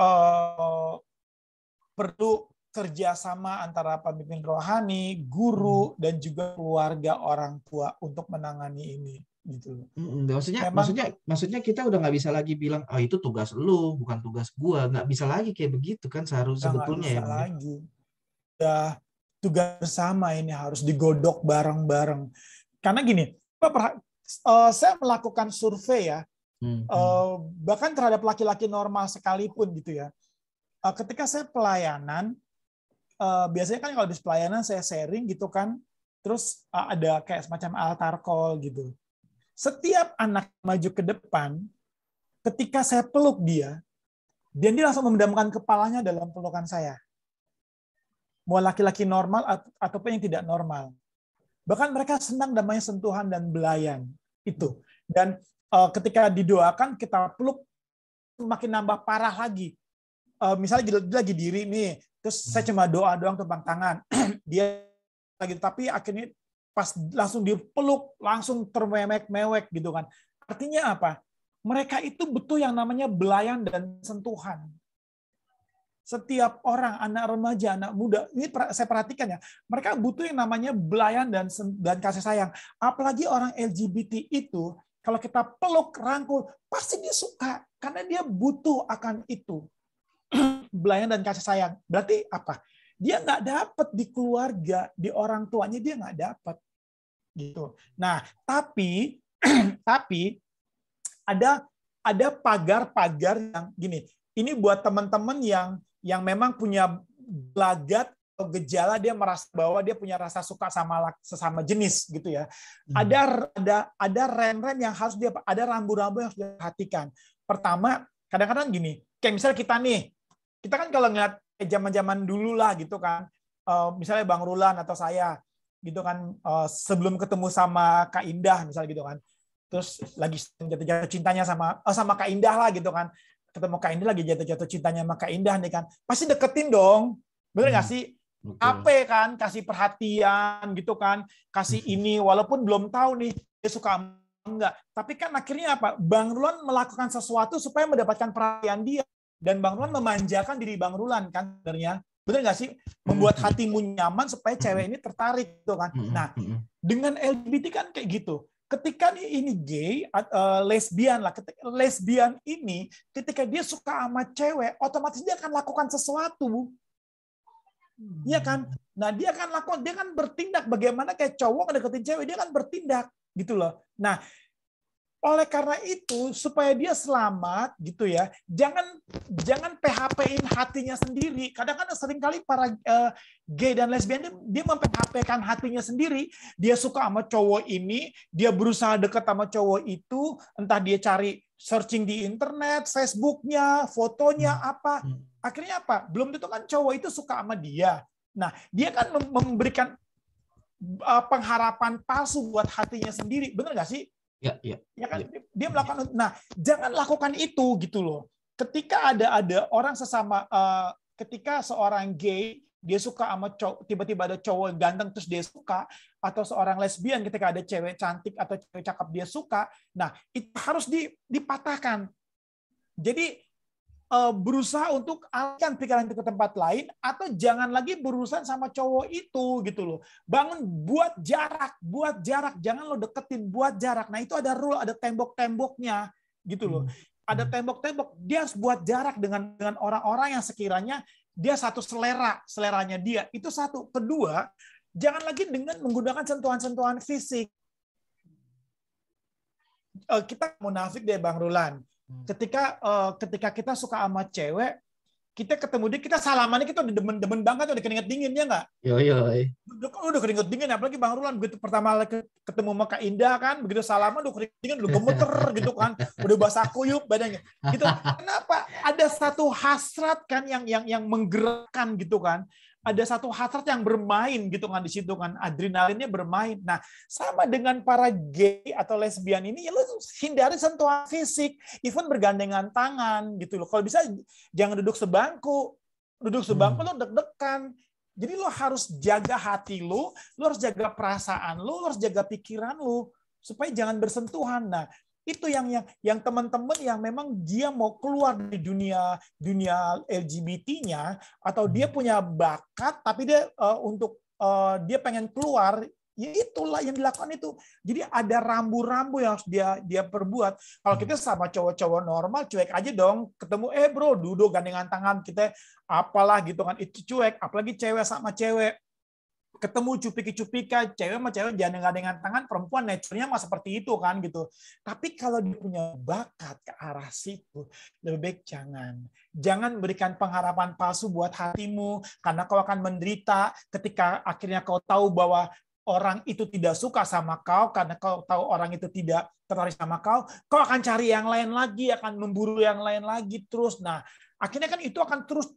perlu kerjasama antara pemimpin rohani, guru, dan juga keluarga orang tua untuk menangani ini. Gitu. Maksudnya kita udah nggak bisa lagi bilang, itu tugas lu, bukan tugas gua. Nggak bisa lagi kayak begitu kan sebetulnya ya. Lagi. Ya, tugas bersama ini harus digodok bareng-bareng. Karena gini, saya melakukan survei ya, bahkan terhadap laki-laki normal sekalipun gitu ya. Ketika saya pelayanan, biasanya kan kalau habis pelayanan saya sharing gitu kan, terus ada kayak semacam altar call gitu. Setiap anak maju ke depan, ketika saya peluk dia langsung memendamkan kepalanya dalam pelukan saya. Mau laki-laki normal ataupun yang tidak normal. Bahkan mereka senang namanya sentuhan dan belayan. Itu. Dan ketika didoakan, kita peluk, makin nambah parah lagi. Misalnya dia lagi diri nih, terus saya cuma doa doang tepang tangan. Dia lagi, tapi akhirnya pas langsung dipeluk, langsung termewek-mewek gitu kan. Artinya apa? mereka itu butuh yang namanya belayan dan sentuhan. Setiap orang, anak remaja, anak muda, ini saya perhatikan ya, mereka butuh yang namanya belayan dan kasih sayang. Apalagi orang LGBT itu, kalau kita peluk, rangkul, pasti dia suka, karena dia butuh akan itu. Belayan dan kasih sayang. Berarti apa? Dia nggak dapat di keluarga, di orang tuanya dia nggak dapat. Gitu. Nah, tapi ada pagar-pagar yang gini. Ini buat teman-teman yang memang punya gelagat atau gejala dia merasa bahwa dia punya rasa suka sama sesama jenis gitu ya. Ada rem-rem yang harus dia, ada rambu-rambu yang harus dia perhatikan. Pertama, kadang-kadang gini, kayak misalnya kita kan kalau ngeliat zaman-zaman dulu lah gitu kan, misalnya Bang Rulan atau saya gitu kan, sebelum ketemu sama Kak Indah misalnya gitu kan, terus lagi jatuh cintanya sama Kak Indah lah gitu kan, ketemu Kak Indah lagi jatuh cintanya sama Kak Indah nih kan, pasti deketin dong, bener nggak sih? Apa kan, kasih perhatian gitu kan, kasih ini walaupun belum tahu nih dia suka enggak, tapi kan akhirnya apa? Bang Rulan melakukan sesuatu supaya mendapatkan perhatian dia, dan Bang Rulan memanjakan diri Bang Rulan kan sebenarnya, bener nggak sih? Membuat hatimu nyaman supaya cewek ini tertarik gitu kan. Nah, dengan LGBT kan kayak gitu. Ketika ini gay, lesbian lah, lesbian ini ketika dia suka sama cewek, otomatis dia akan lakukan sesuatu. Iya kan? Nah, dia akan bertindak bagaimana kayak cowok ngedeketin cewek, dia akan bertindak gitu loh. Nah, oleh karena itu supaya dia selamat gitu ya, jangan PHP-in hatinya sendiri. Kadang-kadang seringkali para gay dan lesbian dia mem-PHP-kan hatinya sendiri. Dia suka sama cowok ini, dia berusaha dekat sama cowok itu, entah dia cari searching di internet, Facebook-nya, fotonya apa. Akhirnya apa? Belum tentu kan cowok itu suka sama dia. Nah, dia kan memberikan pengharapan palsu buat hatinya sendiri. Benar nggak sih? Ya kan, dia melakukan. Nah, jangan lakukan itu gitu loh. Ketika ada orang sesama, ketika seorang gay dia suka sama cowok, tiba-tiba ada cowok ganteng terus dia suka, atau seorang lesbian ketika ada cewek cantik atau cewek cakep dia suka, nah itu harus dipatahkan. Jadi berusaha untuk alihkan pikiran itu ke tempat lain, atau jangan lagi berurusan sama cowok itu gitu loh. Bangun, buat jarak, jangan lo deketin, buat jarak. Nah itu ada rule, ada tembok-temboknya gitu loh. Ada tembok-tembok, dia harus buat jarak dengan orang-orang yang sekiranya dia satu seleranya dia. Itu satu. Kedua, jangan lagi dengan menggunakan sentuhan-sentuhan fisik. Kita munafik deh Bang Rulan. Ketika kita suka sama cewek, kita ketemu dia, kita salamannya kita udah demen banget, udah keringet dingin ya nggak? Udah keringet dingin, apalagi Bang Rulan begitu pertama ketemu sama Kak Indah kan, begitu salaman udah keringet dingin, udah gemeter gitu kan, udah basah kuyup badannya. Gitu. Kenapa? Ada satu hasrat kan yang menggerakkan gitu kan. Ada satu hasrat yang bermain gitu kan di situ kan, adrenalinnya bermain. Nah, sama dengan para gay atau lesbian ini, ya lo hindari sentuhan fisik, even bergandengan tangan gitu loh. Kalau bisa jangan duduk sebangku lo deg-degan. Jadi lo harus jaga hati lo harus jaga perasaan lo harus jaga pikiran lo supaya jangan bersentuhan. Nah, itu yang teman-teman yang memang dia mau keluar dari dunia LGBT-nya, atau dia punya bakat tapi dia dia pengen keluar, ya itulah yang dilakukan itu. Jadi ada rambu-rambu yang harus dia perbuat. Kalau kita sama cowok-cowok normal, cuek aja dong. Ketemu, bro, duduk gandengan tangan, kita apalah gitu kan, itu cuek. Apalagi cewek sama cewek. Ketemu cupiki-cupikan, cewek sama cewek jangan dengan tangan, perempuan nature-nya mah seperti itu kan gitu. Tapi kalau dia punya bakat ke arah situ, lebih baik jangan berikan pengharapan palsu buat hatimu, karena kau akan menderita ketika akhirnya kau tahu bahwa orang itu tidak suka sama kau, karena kau tahu orang itu tidak tertarik sama kau akan cari yang lain lagi, akan memburu yang lain lagi terus. Nah, akhirnya kan itu akan terus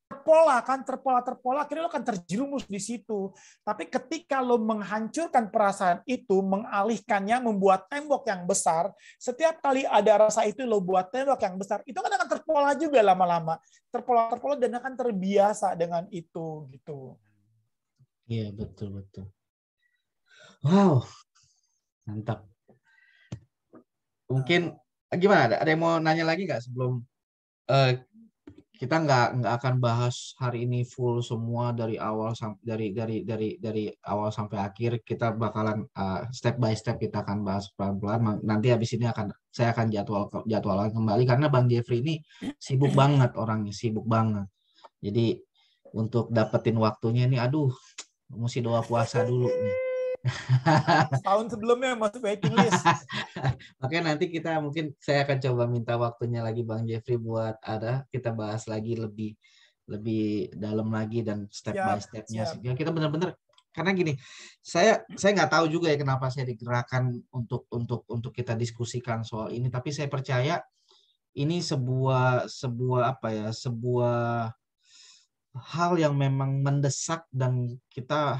terpola, akhirnya lo akan terjerumus di situ. Tapi ketika lo menghancurkan perasaan itu, mengalihkannya, membuat tembok yang besar, setiap kali ada rasa itu lo buat tembok yang besar, itu kan akan terpola juga lama-lama. Terpola dan akan terbiasa dengan itu gitu. Iya, betul. Wow. Mantap. Mungkin Gimana? Ada yang mau nanya lagi nggak sebelum kita nggak akan bahas hari ini full semua dari awal sampai dari awal sampai akhir. Kita bakalan step by step kita akan bahas pelan-pelan. Nanti habis ini saya akan jadwalkan kembali karena Bang Jeffrey ini sibuk banget orangnya, sibuk banget. Jadi untuk dapetin waktunya ini, aduh, mesti doa puasa dulu nih. Tahun sebelumnya masuk waiting list. Makanya nanti saya akan coba minta waktunya lagi Bang Jeffrey buat kita bahas lagi lebih dalam lagi dan step by step-nya. Sehingga kita benar-benar, karena gini, saya nggak tahu juga ya kenapa saya digerakkan untuk kita diskusikan soal ini, tapi saya percaya ini sebuah hal yang memang mendesak, dan kita,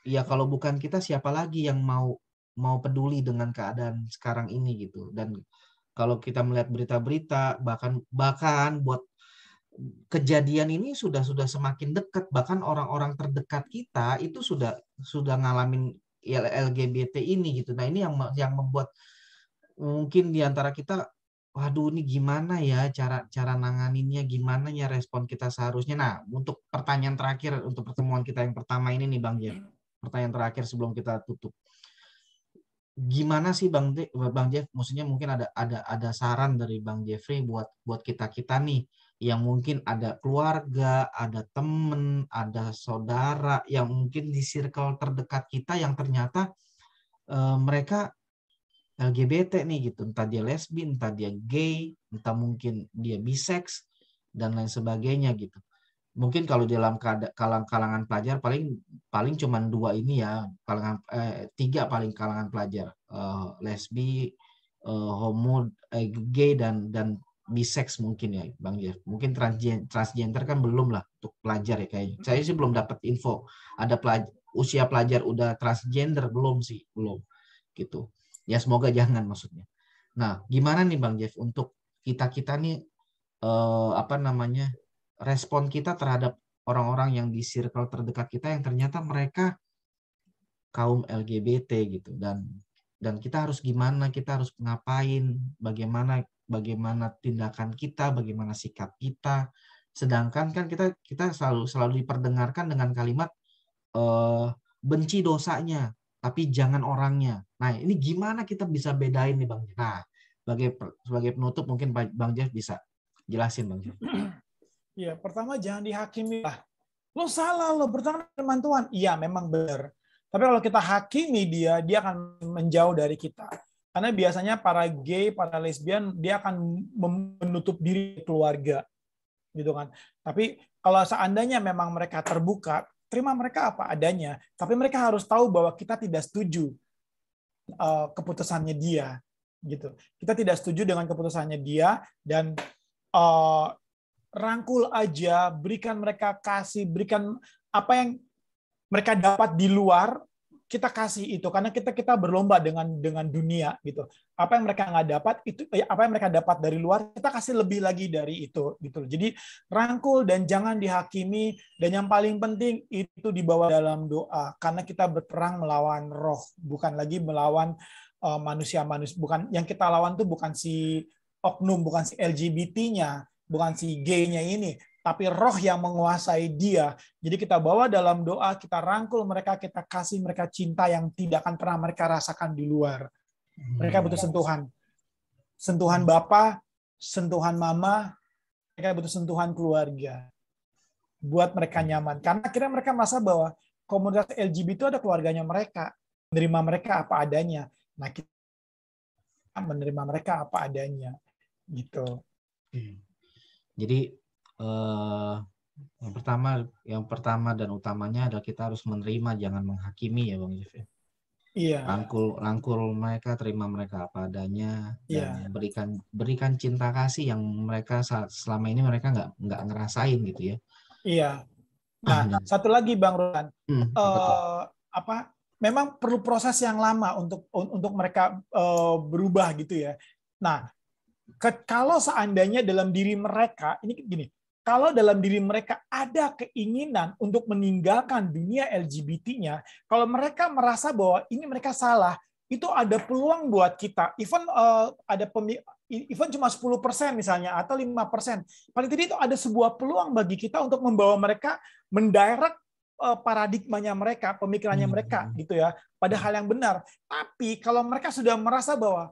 ya kalau bukan kita siapa lagi yang mau peduli dengan keadaan sekarang ini gitu. Dan kalau kita melihat berita-berita, bahkan buat kejadian ini sudah semakin dekat, bahkan orang-orang terdekat kita itu sudah ngalamin LGBT ini gitu. Nah, ini yang membuat mungkin di antara kita, waduh, ini gimana ya cara nanganinnya, gimana ya respon kita seharusnya. Nah, untuk pertanyaan terakhir untuk pertemuan kita yang pertama ini nih Bang Jeff. Pertanyaan terakhir sebelum kita tutup. Gimana sih Bang Jeff? Maksudnya mungkin ada saran dari Bang Jeffrey buat kita nih yang mungkin ada keluarga, ada temen, ada saudara yang mungkin di circle terdekat kita yang ternyata mereka LGBT nih gitu, entah dia lesbi, entah dia gay, entah mungkin dia bisex dan lain sebagainya gitu. Mungkin kalau dalam kalangan pelajar paling cuma 2 ini ya, 3 paling kalangan pelajar, lesbi, homo, gay dan bisex mungkin ya Bang Jeff. Mungkin transgender kan belum lah untuk pelajar ya kayaknya. Saya sih belum dapat info ada usia pelajar udah transgender, belum gitu. Ya semoga jangan maksudnya. Nah, gimana nih Bang Jeff untuk kita nih respon kita terhadap orang-orang yang di circle terdekat kita yang ternyata mereka kaum LGBT gitu, dan kita harus gimana, kita harus ngapain, bagaimana tindakan kita, bagaimana sikap kita, sedangkan kan kita selalu diperdengarkan dengan kalimat benci dosanya tapi jangan orangnya. Nah, ini gimana kita bisa bedain nih Bang Jeff? Nah, sebagai penutup mungkin Bang Jeff bisa jelasin Bang Jeff. Ya, pertama jangan dihakimi lah. Lo salah, lo bertentangan dengan Tuhan. Iya, memang benar. Tapi kalau kita hakimi dia akan menjauh dari kita. Karena biasanya para gay, para lesbian, dia akan menutup diri keluarga. Gitu kan. Tapi kalau seandainya memang mereka terbuka, terima mereka apa adanya. Tapi mereka harus tahu bahwa kita tidak setuju keputusannya dia. Gitu. Kita tidak setuju dengan keputusannya dia, dan rangkul aja, berikan mereka kasih, berikan apa yang mereka dapat di luar, kita kasih itu, karena kita berlomba dengan dunia gitu. Apa yang mereka nggak dapat itu, apa yang mereka dapat dari luar, kita kasih lebih lagi dari itu gitu. Jadi rangkul dan jangan dihakimi, dan yang paling penting itu dibawa dalam doa, karena kita berperang melawan roh, bukan lagi melawan manusia-manusia. Bukan yang kita lawan tuh bukan si oknum, bukan si LGBT-nya, bukan si gay-nya ini, tapi roh yang menguasai dia. Jadi kita bawa dalam doa, kita rangkul mereka, kita kasih mereka cinta yang tidak akan pernah mereka rasakan di luar. Mereka butuh sentuhan. Sentuhan Bapa, sentuhan Mama, mereka butuh sentuhan keluarga. Buat mereka nyaman. Karena akhirnya mereka merasa bahwa komunitas LGBT itu ada keluarganya mereka. Menerima mereka apa adanya. Nah, kita menerima mereka apa adanya. Gitu. Jadi yang pertama dan utamanya adalah kita harus menerima, jangan menghakimi ya Bang Jeff. Iya. Rangkul mereka, terima mereka apa adanya, dan berikan cinta kasih yang mereka selama ini mereka nggak ngerasain gitu ya. Iya. Nah, satu lagi Bang Roland, memang perlu proses yang lama untuk mereka berubah gitu ya. Nah, kalau seandainya dalam diri mereka, ini gini, kalau dalam diri mereka ada keinginan untuk meninggalkan dunia LGBT-nya, kalau mereka merasa bahwa ini mereka salah, itu ada peluang buat kita. Even even cuma 10% misalnya atau 5%, paling tidak itu ada sebuah peluang bagi kita untuk membawa mereka mendirect paradigmanya mereka, pemikirannya mereka gitu ya, pada hal yang benar. Tapi kalau mereka sudah merasa bahwa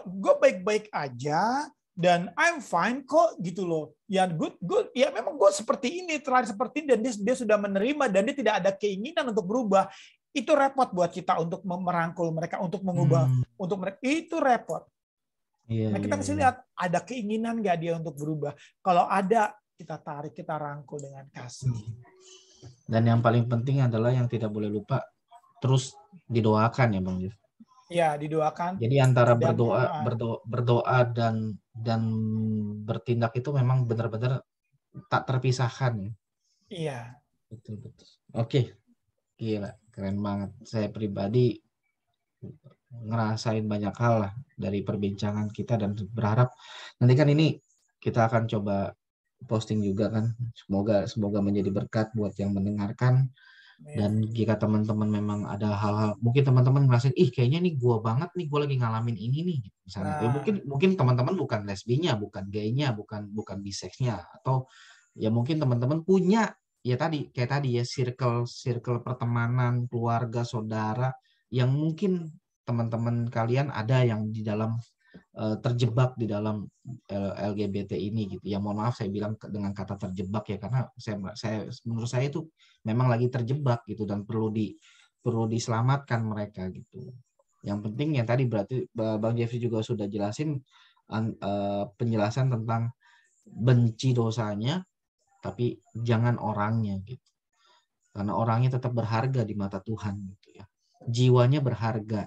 gue baik-baik aja dan I'm fine kok gitu loh, ya good, ya memang gue seperti ini, terlahir seperti ini, dan dia sudah menerima dan dia tidak ada keinginan untuk berubah, itu repot buat kita untuk merangkul mereka, untuk mengubah, untuk mereka itu repot. Nah, kita mesti lihat ada keinginan nggak dia untuk berubah. Kalau ada, kita tarik, kita rangkul dengan kasih. Dan yang paling penting adalah yang tidak boleh lupa terus didoakan ya Bang Jeff. Ya, didoakan. Jadi antara berdoa dan bertindak itu memang benar-benar tak terpisahkan ya. Iya. Betul. Oke. Gila, keren banget. Saya pribadi ngerasain banyak hal lah dari perbincangan kita dan berharap nanti kan ini kita akan coba posting juga kan, semoga menjadi berkat buat yang mendengarkan. Dan jika teman-teman memang ada hal-hal, mungkin teman-teman ngerasain kayaknya nih gue banget nih, gue lagi ngalamin ini nih misalnya. Mungkin teman-teman bukan lesbinya, bukan gaynya, bukan biseksnya, atau ya mungkin teman-teman punya ya kayak tadi ya circle pertemanan, keluarga, saudara yang mungkin teman-teman kalian ada yang di dalam terjebak di dalam LGBT ini gitu. Ya mohon maaf saya bilang dengan kata terjebak ya, karena menurut saya itu memang lagi terjebak gitu dan perlu diselamatkan mereka gitu. Yang penting yang tadi berarti Bang Jeffrey juga sudah jelasin penjelasan tentang benci dosanya tapi jangan orangnya gitu. Karena orangnya tetap berharga di mata Tuhan gitu ya. Jiwanya berharga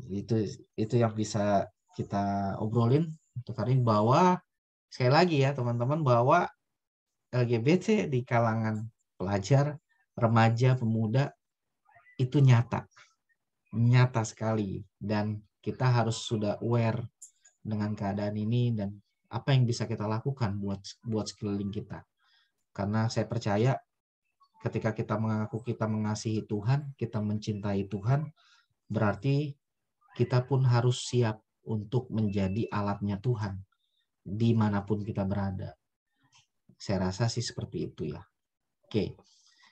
gitu. Itu yang bisa kita obrolin untuk hari ini, bahwa sekali lagi ya teman-teman, bahwa LGBT di kalangan pelajar, remaja, pemuda itu nyata sekali, dan kita harus sudah aware dengan keadaan ini dan apa yang bisa kita lakukan buat sekeliling kita. Karena saya percaya ketika kita mengaku kita mengasihi Tuhan, kita mencintai Tuhan, berarti kita pun harus siap untuk menjadi alatnya Tuhan dimanapun kita berada. Saya rasa sih seperti itu ya. Oke,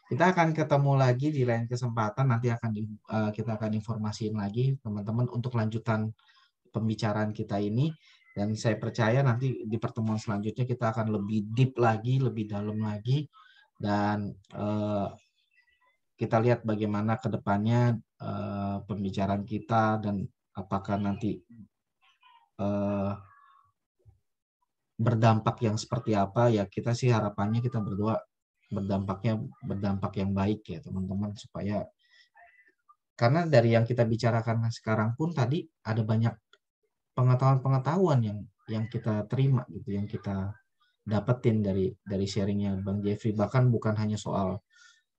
kita akan ketemu lagi di lain kesempatan. Nanti kita akan informasiin lagi teman-teman untuk lanjutan pembicaraan kita ini. Dan saya percaya nanti di pertemuan selanjutnya kita akan lebih deep lagi, lebih dalam lagi. Dan kita lihat bagaimana ke depannya pembicaraan kita dan apakah nanti berdampak yang seperti apa ya. Kita sih harapannya kita berdua berdampak yang baik ya teman-teman, supaya karena dari yang kita bicarakan sekarang pun tadi ada banyak pengetahuan yang kita terima gitu, yang kita dapetin dari sharingnya Bang Jeffrey. Bahkan bukan hanya soal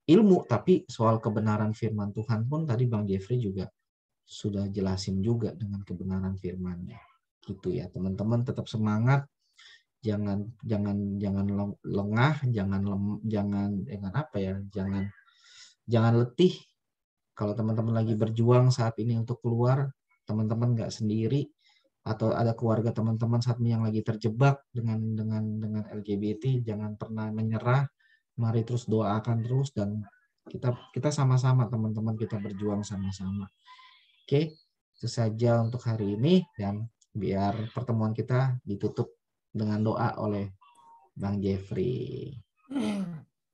ilmu, tapi soal kebenaran firman Tuhan pun tadi Bang Jeffrey juga sudah jelasin juga dengan kebenaran firman-Nya. Gitu ya, teman-teman tetap semangat, jangan lengah, jangan letih. Kalau teman-teman lagi berjuang saat ini untuk keluar, teman-teman nggak sendiri, atau ada keluarga teman-teman saat ini yang lagi terjebak dengan LGBT, jangan pernah menyerah. Mari terus doakan terus, dan kita sama-sama teman-teman, kita berjuang sama-sama. Oke, itu saja untuk hari ini, dan biar pertemuan kita ditutup dengan doa oleh Bang Jeffrey.